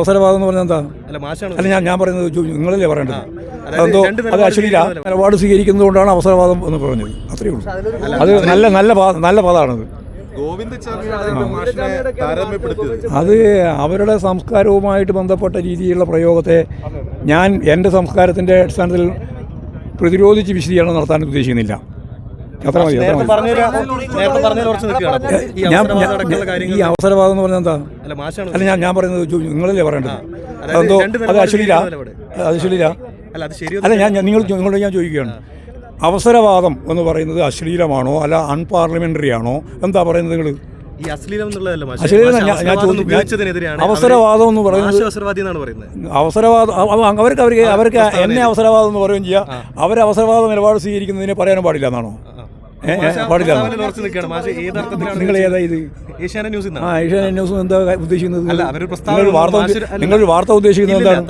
അവസരവാദം എന്ന് പറഞ്ഞാൽ എന്താ? അല്ല, ഞാൻ പറയുന്നത് നിങ്ങളല്ലേ പറയേണ്ടത്. അതെന്തോ അത് അശ്ലീല നിലപാട് സ്വീകരിക്കുന്നത് കൊണ്ടാണ് അവസരവാദം എന്ന് പറഞ്ഞത്. അത്രയേ ഉള്ളൂ. അത് നല്ല പദമാണത്. അത് അവരുടെ സംസ്കാരവുമായിട്ട് ബന്ധപ്പെട്ട രീതിയിലുള്ള പ്രയോഗത്തെ ഞാൻ എൻ്റെ സംസ്കാരത്തിൻ്റെ അടിസ്ഥാനത്തിൽ പ്രതിരോധിച്ച് വിശദീകരണം നടത്താൻ ഉദ്ദേശിക്കുന്നില്ല. അത്ര മതി. ഈ അവസരവാദം എന്ന് പറഞ്ഞാൽ എന്താ? അല്ല, ഞാൻ പറയുന്നത് നിങ്ങളല്ലേ പറയേണ്ടത്. അതെന്തോ അത് അശ്ലീല അല്ല, നിങ്ങളോട് ഞാൻ ചോദിക്കുകയാണ്, അവസരവാദം എന്ന് പറയുന്നത് അശ്ലീലമാണോ അല്ല അൺപാർലമെന്ററി ആണോ? എന്താ പറയുന്നത് നിങ്ങൾ? അവസരവാദം എന്ന് പറയുന്നത് അവർക്ക് എന്നെ അവസരവാദം എന്ന് പറയുകയും ചെയ്യാം. അവരവസരവാദ നിലപാട് സ്വീകരിക്കുന്നതിനെ പറയാനും പാടില്ല എന്നാണോ? പാടില്ല. നിങ്ങൾ ഏതാ ഇത്? ഏഷ്യാനെറ്റ് ന്യൂസ് എന്താ ഉദ്ദേശിക്കുന്നത്? നിങ്ങൾ വാർത്ത ഉദ്ദേശിക്കുന്നത് എന്താണ്?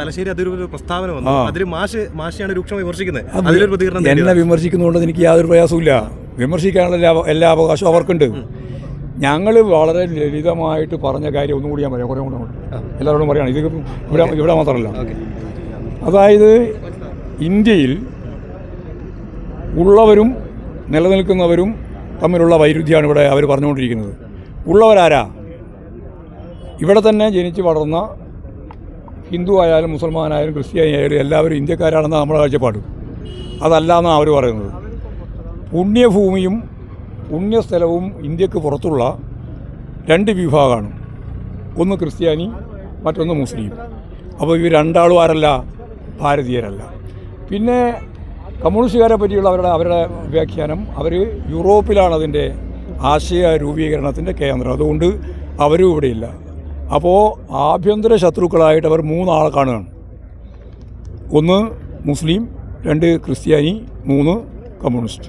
എന്നെ വിമർശിക്കുന്നതുകൊണ്ട് എനിക്ക് യാതൊരു പ്രയാസമില്ല. വിമർശിക്കാനുള്ള എല്ലാ അവകാശവും അവർക്കുണ്ട്. ഞങ്ങൾ വളരെ ലളിതമായിട്ട് പറഞ്ഞ കാര്യം ഒന്നും കൂടി ഞാൻ പറയാം, കുറേ കൂടെ എല്ലാവരോടും പറയുകയാണ്. ഇത് ഇവിടെ മാത്രമല്ല. അതായത് ഇന്ത്യയിൽ ഉള്ളവരും നിലനിൽക്കുന്നവരും തമ്മിലുള്ള വൈരുദ്ധ്യമാണ് ഇവിടെ അവർ പറഞ്ഞുകൊണ്ടിരിക്കുന്നത്. ഉള്ളവരാരാ? ഇവിടെ തന്നെ ജനിച്ച് വളർന്ന ഹിന്ദു ആയാലും മുസൽമാനായാലും ക്രിസ്ത്യാനി ആയാലും എല്ലാവരും ഇന്ത്യക്കാരാണെന്നാണ് നമ്മുടെ കാഴ്ചപ്പാട്. അതല്ല എന്നാണ് അവർ പറയുന്നത്. പുണ്യഭൂമിയും പുണ്യസ്ഥലവും ഇന്ത്യക്ക് പുറത്തുള്ള രണ്ട് വിഭാഗമാണ്. ഒന്ന് ക്രിസ്ത്യാനി, മറ്റൊന്ന് മുസ്ലിം. അപ്പോൾ ഇവർ രണ്ടാളും ആരല്ല? ഭാരതീയരല്ല. പിന്നെ കമ്മ്യൂണിസ്റ്റുകാരെ പറ്റിയുള്ള അവരുടെ വ്യാഖ്യാനം, അവർ യൂറോപ്പിലാണ് അതിൻ്റെ ആശയ രൂപീകരണത്തിൻ്റെ കേന്ദ്രം. അതുകൊണ്ട് അവരും ഇവിടെയില്ല. അപ്പോൾ ആഭ്യന്തര ശത്രുക്കളായിട്ട് അവർ മൂന്നാളെ കാണുകയാണ്. ഒന്ന് മുസ്ലിം, രണ്ട് ക്രിസ്ത്യാനി, മൂന്ന് കമ്മ്യൂണിസ്റ്റ്.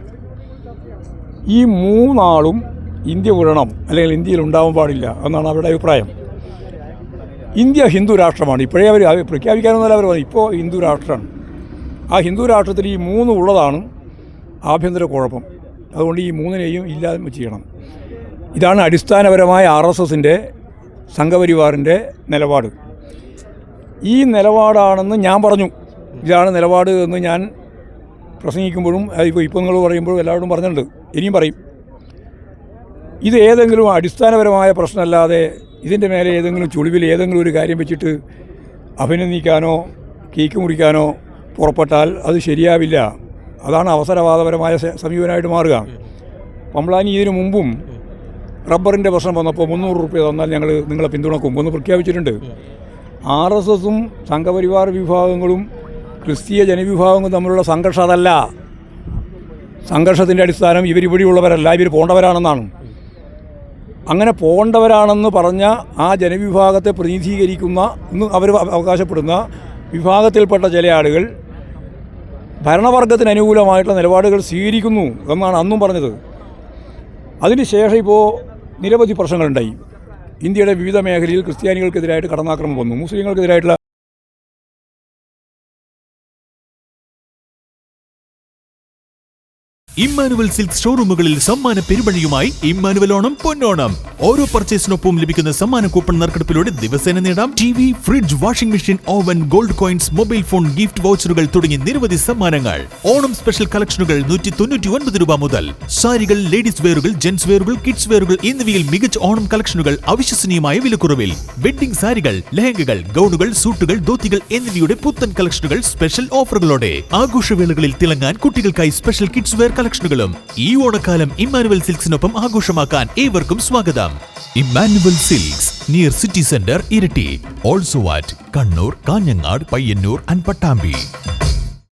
ഈ മൂന്നാളും ഇന്ത്യ വിടണം, അല്ലെങ്കിൽ ഇന്ത്യയിൽ ഉണ്ടാവാൻ പാടില്ല എന്നാണ് അവരുടെ അഭിപ്രായം. ഇന്ത്യ ഹിന്ദു രാഷ്ട്രമാണ്. ഇപ്പോഴേ അവർ പ്രഖ്യാപിക്കാനൊന്നുമല്ല അവർ പറയും. ഇപ്പോൾ ഹിന്ദു രാഷ്ട്രമാണ്. ആ ഹിന്ദു രാഷ്ട്രത്തിൽ ഈ മൂന്ന് ഉള്ളതാണ് ആഭ്യന്തര കുഴപ്പം. അതുകൊണ്ട് ഈ മൂന്നിനെയും ഇല്ലായ്മ ചെയ്യണം. ഇതാണ് അടിസ്ഥാനപരമായ RSSൻ്റെ സംഘപരിവാറിൻ്റെ നിലപാട്. ഈ നിലപാടാണെന്ന് ഞാൻ പറഞ്ഞു. ഇതാണ് നിലപാട് എന്ന് ഞാൻ പ്രസംഗിക്കുമ്പോഴും ഇപ്പോൾ നിങ്ങൾ പറയുമ്പോഴും എല്ലാവരോടും പറഞ്ഞിട്ടുണ്ട്, ഇനിയും പറയും. ഇത് ഏതെങ്കിലും അടിസ്ഥാനപരമായ പ്രശ്നമല്ലാതെ ഇതിൻ്റെ മേലെ ഏതെങ്കിലും ചുളിവിൽ ഏതെങ്കിലും ഒരു കാര്യം വെച്ചിട്ട് അഭിനന്ദിക്കാനോ കേക്ക് മുറിക്കാനോ പുറപ്പെട്ടാൽ അത് ശരിയാവില്ല. അതാണ് അവസരവാദപരമായ സമീപനമായിട്ട് മാറുക. പമ്പ്ലാനി ഇതിനു മുമ്പും റബ്ബറിൻ്റെ പ്രശ്നം വന്നപ്പോൾ 300 രൂപ തന്നാൽ ഞങ്ങൾ നിങ്ങളെ പിന്തുണക്കും എന്ന് പ്രഖ്യാപിച്ചിട്ടുണ്ട്. RSSും സംഘപരിവാർ വിഭാഗങ്ങളും ക്രിസ്തീയ ജനവിഭാഗങ്ങളും തമ്മിലുള്ള സംഘർഷം അതല്ല. സംഘർഷത്തിൻ്റെ അടിസ്ഥാനം ഇവരിവിടെയുള്ളവരല്ല, ഇവർ പോണ്ടവരാണെന്നാണ്. അങ്ങനെ പോണ്ടവരാണെന്ന് പറഞ്ഞ ആ ജനവിഭാഗത്തെ പ്രതിനിധീകരിക്കുന്ന എന്ന് അവർ അവകാശപ്പെടുന്ന വിഭാഗത്തിൽപ്പെട്ട ചില ആളുകൾ ഭരണവർഗത്തിന് അനുകൂലമായിട്ടുള്ള നിലപാടുകൾ സ്വീകരിക്കുന്നു എന്നാണ് അന്നും പറഞ്ഞത്. അതിനുശേഷം ഇപ്പോൾ നിരവധി പ്രശ്നങ്ങളുണ്ടായി. ഇന്ത്യയുടെ വിവിധ മേഖലയിൽ ക്രിസ്ത്യാനികൾക്കെതിരായിട്ട് കടന്നാക്രമണം വന്നു, മുസ്ലിങ്ങൾക്കെതിരായിട്ടുള്ള ഇമ്മാനുവൽ സിൽക്ക് ഷോറൂമുകളിൽ സമ്മാന പെരുമഴയുമായി ഇമ്മാനുവൽ ഓണം പൊന്നോണം. ഓരോ പർച്ചേസിനൊപ്പം ലഭിക്കുന്ന സമ്മാന കൂപ്പൺ നറുക്കെടുപ്പിലൂടെ ദിവസേന നേടാം TV, fridge, washing machine, oven, gold coins, mobile phone, gift വൗച്ചറുകൾ തുടങ്ങി നിരവധി സമ്മാനങ്ങൾ. ഓണം സ്പെഷ്യൽ കളക്ഷനുകൾ 199 രൂപ മുതൽ. സാരികൾ, ലേഡീസ് വെയറുകൾ, ജെന്റ്സ് വെയറുകൾ, കിഡ്സ് വെയറുകൾ എന്നിവയിൽ മികച്ച ഓണം കളക്ഷനുകൾ അവിശ്വസനീയമായ വിലക്കുറവിൽ. വെഡ്ഡിംഗ് സാരികൾ, ലെഹങ്കകൾ, ഗൗണുകൾ, സൂട്ടുകൾ, ധോത്തികൾ എന്നിവയുടെ പുത്തൻ കളക്ഷനുകൾ സ്പെഷ്യൽ ഓഫറുകളോടെ. ആഘോഷവേളകളിൽ തിളങ്ങാൻ കുട്ടികൾക്കായി സ്പെഷ്യൽ കിഡ്സ് വെയർ കളക്ഷനുകളും. ഈ ഓണക്കാലം ഇമ്മാനുവൽ സിൽക്സിനൊപ്പം ആഘോഷമാക്കാൻ ഏവർക്കും സ്വാഗതം. Emmanuel silks near city centre, Iritty. Also at Kannur, Kanhangad, Payyanur and Pattambi.